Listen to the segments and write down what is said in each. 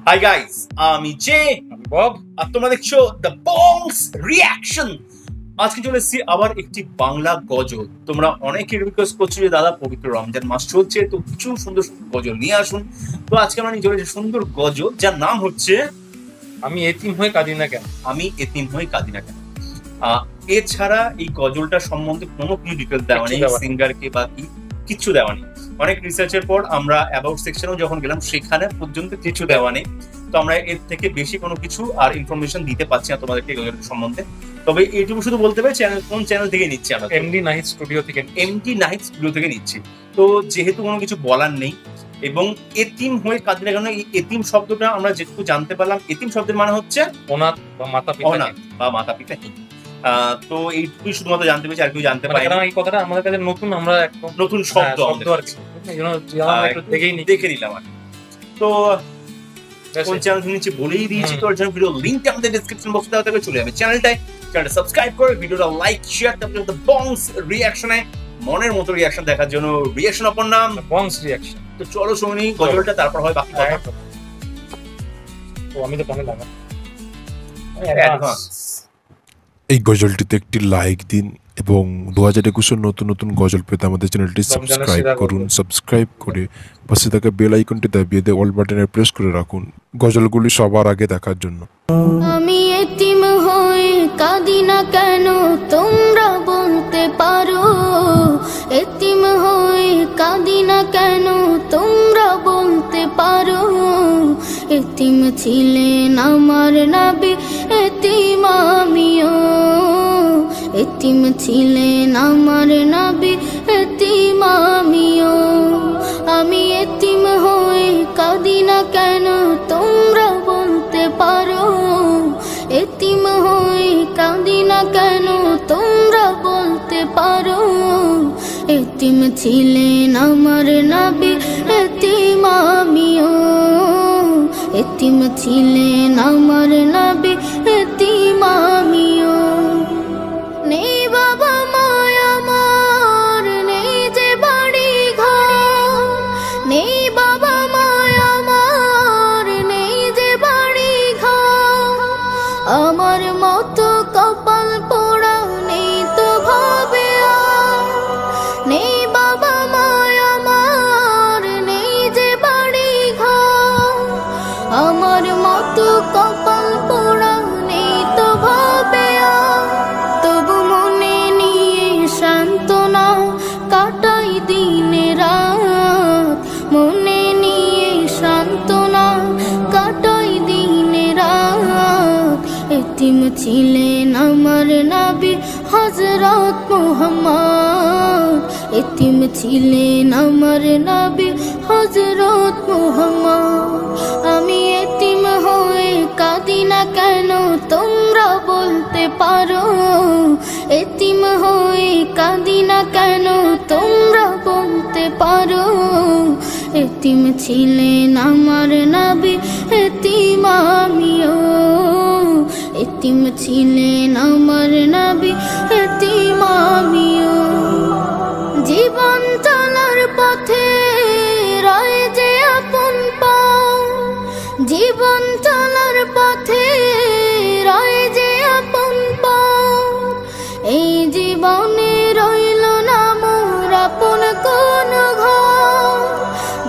Hi guys, আমি J, আমি Bob, আর তোমরা দেখছো দ্য বংস রিয়াকশন। আজকে চলে এসেছি আবার একটি বাংলা গজল। তোমরা অনেকে রিকোয়েস্ট করছো যে দাদা পবিত্র রমজান মাস চলছে, তো কিছু সুন্দর সুন্দর গজল নিয়ে আসুন। তো আজকে আমরা নিয়ে চলেছি সুন্দর গজল, যার নাম হচ্ছে আমি এতিম হয়ে কাঁদি না কেন। আমি এতিম হয়ে কাঁদি না কেন। এছাড়া এই গজলটা সম্বন্ধে কোনো কিছু ডিটেলস দেওয়া নেই, সিঙ্গারকে বা কিচ্ছু দেওয়া নেই। অনেক রিসার্চের পর আমরা অ্যাবাউট সেকশনেও যখন গেলাম, সেখানে পর্যন্ত কিছু দেওয়া নেই। তো আমরা এর থেকে বেশি কোনো কিছু আর ইনফরমেশন দিতে পারছি না তোমাদেরকে গজলটা সম্বন্ধে। তবে এইটুকু শুধু বলতে পারি, কোন চ্যানেল থেকে নিচ্ছি আমরা, এমডি নাহিদ স্টুডিও থেকে নিচ্ছি। তো যেহেতু কোনো কিছু বলার নেই, এবং এতিম হয়ে কাঁদি না কেন, এই এতিম শব্দটা আমরা যেটুকু জানতে পারলাম, এতিম শব্দের মানে হচ্ছে অনাথ বা মাতা পিতা। তো এইটুকুই শুধুমাত্র জানতে পেরেছি, আর কেউ জানতে পারি না। এই কথাটা আমাদের কাছে নতুন, আমরা একদম নতুন শব্দ আর কি দেখে নিলাম আর। তো কোন চ্যানেল নিচে বলেই দিয়েছি, তো ভিডিও লিংক আমাদের ডেসক্রিপশন বক্সে দেওয়া থাকবে, চলে যাবে চ্যানেলটা সাবস্ক্রাইব করে ভিডিওটা লাইক শেয়ার। তারপরে দ্য বংস রিয়াকশনে মনের মতো রিয়াকশন দেখার জন্য রিয়াকশন অপর নাম বংস রিয়াকশন। তো চলো শুনি গজলটা, তারপর হয় বাকি কথা। তো আমি তো কানে লাগা এই গজলটিতে একটি লাইক দিন এবং 2021 নতুন নতুন গজল পেতে আমাদের চ্যানেলটি সাবস্ক্রাইব করুন। সাবস্ক্রাইব করে পাশে থাকা বেল আইকনটি দাবিয়ে দিয়ে অল বাটনে প্রেস করে রাখুন গজলগুলি সবার আগে দেখার জন্য। আমি এতিম হয়ে কাঁদি না কেন, তোমরা বলতে পারো। এতিম হয়ে কাঁদি না কেন, তোমরা বলতে পারো। এতিম ছিলেন আমার নবী, এতিম আমিও। এতিম ছিলেন আমার নবী, এতিম আমিও। আমি এতিম হয়ে কাঁদি না কেন, তোমরা বলতে পারো। এতিম হয়ে কাঁদি না কেন, তোমরা বলতে পারো। এতিম ছিলেন আমার নবী, এতিম আমিও। এতিম ছিলেন আমার নবী, এতিম আমিও। নেই বাবা মায় আমার, নেই যে বাড়ি ঘর। নেই বাবা মায় আমার, নেই যে বাড়ি ঘর। আমার মতো কপাল পোড়া নেই তো ভাবে আর। নেই বাবা মায় আমার, নেই যে বাড়ি ঘর। আমার মতো কপাল পোড়া নেই তো ভাবে আর। তবু মনে নিয়ে সান্ত্বনা কাটাই দিনে রাত। মনে নিয়ে সান্ত্বনা কাটাই দিনে রাত। এতিম ছিলেন আমার নবী হযরত মুহাম্মদ। এতিম ছিলেন আমার নবী হযরত মুহাম্মদ। আমি এতিম হয়ে কাঁদি না কেন, তোমরা বলতে পারো। এতিম হয়ে কাঁদি না কেন, তোমরা বলতে পারো। এতিম ছিলেন আমার নবী, এতিম আমিও। এতিম ছিলেন আমার নবী, এতিম আমিও। জীবন চলার পথে রয়ে যে আপন পাও। জীবন চলার পথে রয়ে যে আপন পাও। এই জীবনে রইল না মোর আপন কোন ঘর।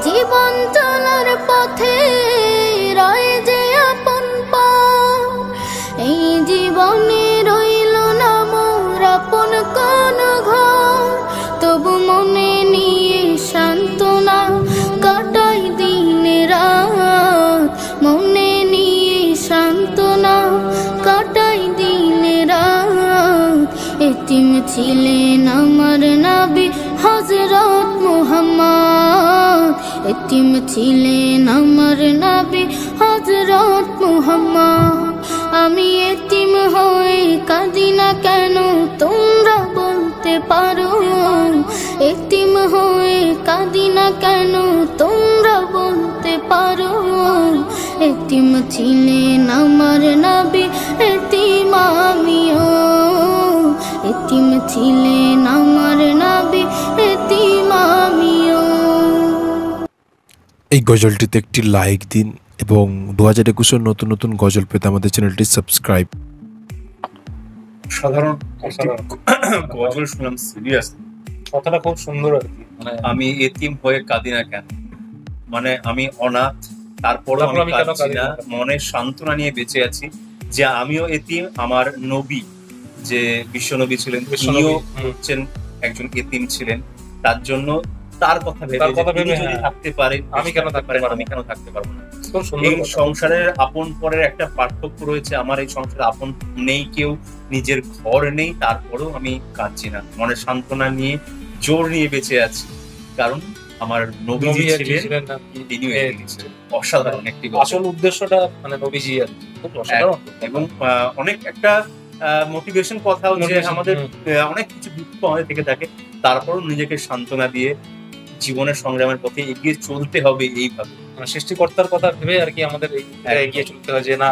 জীবন চলার পথে রয়ে যে আপন পাও। এই জীবনে রইল না মোর আপন কোন ঘর। তবু মনে নিয়ে সান্ত্বনা কাটাই দিনে রাত। মনে নিয়ে সান্ত্বনা কাটাই দিনে রাত। এতিম ছিলেন আমার নবী হযরত মুহাম্মদ। এতিম ছিলেন আমার নবী হযরত মুহাম্মদ। আমি এতিম হয়ে কাঁদি না কেন, তোমরা বলতে পারো। এতিম হয়ে কাঁদি না কেন, তোমরা বলতে পারো। এতিম ছিলেন আমার নবী, এতিম আমিও। এতিম ছিলেন আমার নবী, এতিম আমিও। এই গজলটিতে একটি লাইক দিন এবং 2021-এর নতুন নতুন গজল পেতে আমাদের চ্যানেলটি সাবস্ক্রাইব। সাধারণ অসাধারণ। গজল শুনলাম, সিরিয়াস কথাটা খুব সুন্দর আর কি, মানে আমি এতিম হয়ে কাঁদি না কেন, মানে আমি অনাথ তারপরেও তারপর আমি আমি কেন কাঁদছি কাঁদি না, না? মনের সান্ত্বনা নিয়ে বেঁচে আছি যে আমিও এতিম, আমার নবী যে বিশ্বনবী ছিলেন বিশ্বনবী, তিনিও হুম। হচ্ছেন একজন এতিম ছিলেন, তার জন্য তার কথা ভেবে তার কথা যে তিনি ভেবে, যদি হ্যাঁ। থাকতে পারে আমি কেন থাকতে পারবো না? আমি কেন থাকতে পারবো না। খুব সুন্দর এই কথা। সংসারের আপন পরের একটা পার্থক্য রয়েছে, আমার এই সংসারে আপন নেই কেউ, নিজের ঘর নেই, তারপরেও আমি কাঁদছি না, মনের সান্ত্বনা নিয়ে জোর নিয়ে বেঁচে আছি, কারণ আমার নবীজি নবী আর কি ছিলেন, ছিলেন না কি? তিনিও এ, এতিম ছিলেন। অসাধারণ একটি গল্প। আসল উদ্দেশ্যটা মানে নবীজি আর কি, খুব অসাধারণ। এবং অনেক একটা মোটিভেশন কথাও যে Motivation, আমাদের হুম। অনেক কিছু দুঃখ আমাদের থেকে থাকে, তারপরও নিজেকে সান্ত্বনা দিয়ে জীবনের সংগ্রামের পথে এগিয়ে চলতে হবে এইভাবে। মানে সৃষ্টিকর্তার কথা ভেবে আর কি আমাদের একদম। এগিয়ে চলতে হয়, যে না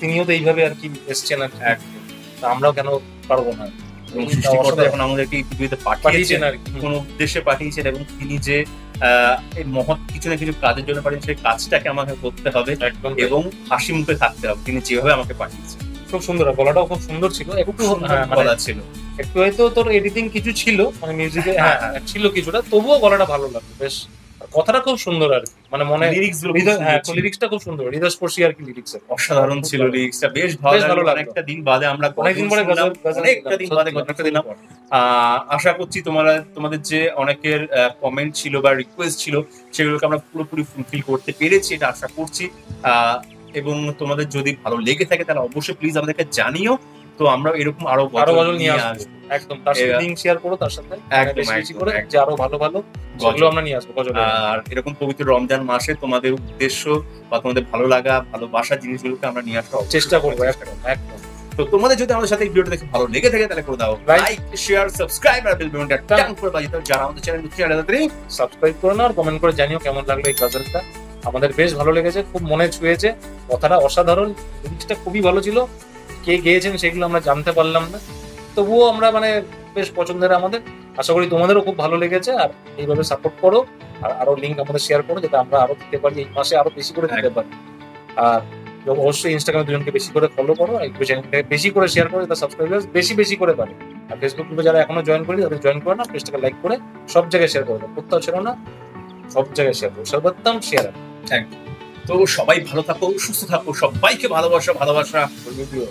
তিনিও তো এইভাবে আর কি এসছেন আর কি, তা আমরাও কেন পারবো না। এবং সৃষ্টিকর্তা এখন আমাদেরকে এই পৃথিবীতে পাঠিয়েছেন পাঠিয়েছেন আর কি। কোন উদ্দেশ্যে পাঠিয়েছেন, এবং তিনি যে এই মহৎ কিছু না কিছু কাজের জন্য পাঠিয়েছেন, সেই কাজটাকে আমাকে করতে হবে একদম। এবং হাসি মুখে থাকতে হবে তিনি যেভাবে আমাকে পাঠিয়েছেন। খুব সুন্দর, গলাটাও খুব সুন্দর ছিল, একটু হ্যাঁ, মানে বলা ছিল একটু হয়তো তোর এডিটিং কিছু ছিল, মানে মিউজিকে হ্যাঁ, হ্যাঁ ছিল কিছুটা, তবুও গলাটা ভালো লাগলো বেশ। আর কথাটা খুব সুন্দর আর কি, মানে মনে লিরিক্স গুলো হ্যাঁ লিরিক্সটা খুব সুন্দর, হৃদয়স্পর্শী আর কি লিরিক্স। অসাধারণ ছিল, লিরিক্সটা বেশ ভালো বেশ ভালো লাগলো। লাগলো। অনেকটা দিন বাদে আমরা অনেকদিন পরে শুনলাম, গজল অনেকটা দিন বাদে গজলটা দিলাম। আশা করছি তোমাদের যে অনেকের কমেন্ট ছিল বা রিকোয়েস্ট ছিল সেগুলোকে আমরা পুরোপুরি ফুলফিল করতে পেরেছি, এটা আশা করছি। এবং তোমাদের যদি ভালো লেগে থাকে তাহলে অবশ্যই প্লিজ আমাদেরকে জানিও, তো আমরা এরকম আরো গজল নিয়ে আসবো। একদম, তার সাথে লিংক শেয়ার করো, তার সাথে একদম, বেশি বেশি একদম, করে, একদম। যে আরো ভালো ভালো গজল আমরা নিয়ে আসবো গজল। আর এরকম পবিত্র রমজান মাসে তোমাদের উদ্দেশ্য বা তোমাদের ভালো লাগা ভালোবাসার জিনিসগুলোকে আমরা নিয়ে আসার চেষ্টা করবো, একদম একদম। তো তোমাদের যদি আমাদের সাথে এই ভিডিওটা দেখে ভালো লেগে থাকে তাহলে করে দাও লাইক, শেয়ার, সাবস্ক্রাইব আর বেল বাটনটা টান করে বাজিয়ে দাও। যারা আমাদের চ্যানেল নতুন তাড়াতাড়ি সাবস্ক্রাইব করে নাও আর কমেন্ট করে জানিও কেমন লাগলো এই গজলটা। আমাদের বেশ ভালো লেগেছে, খুব মনে ছুঁয়েছে, কথাটা অসাধারণ, লিরিক্সটা খুবই ভালো ছিল। কে গেয়েছেন সেগুলো আমরা জানতে পারলাম না, তবুও আমরা মানে বেশ পছন্দের আমাদের। আশা করি তোমাদেরও খুব ভালো লেগেছে, আর এইভাবে সাপোর্ট করো, আর আরো লিঙ্ক আমাদের শেয়ার করো, যাতে আমরা আরো দিতে পারি, এই মাসে আরো বেশি করে দিতে পারি। আর অবশ্যই ইনস্টাগ্রামে দুজনকে বেশি করে ফলো করো, আর একটু চ্যানেলটাকে বেশি করে শেয়ার করো, যাতে সাবস্ক্রাইবার্স বেশি বেশি করে পারে। আর ফেসবুক গ্রুপে যারা এখনো জয়েন করি তাদের জয়েন করো না, পেজটাকে লাইক করে সব জায়গায় শেয়ার করো, কোথাও ছিল না, সব জায়গায় শেয়ার করো, সর্বোত্তম শেয়ার। তো সবাই ভালো থাকো, সুস্থ থাকো, সবাইকে ভালোবাসা।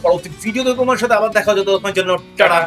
পরবর্তী ভিডিওতে তোমার সাথে আবার দেখা যাবে, তোমার জন্য টাটা।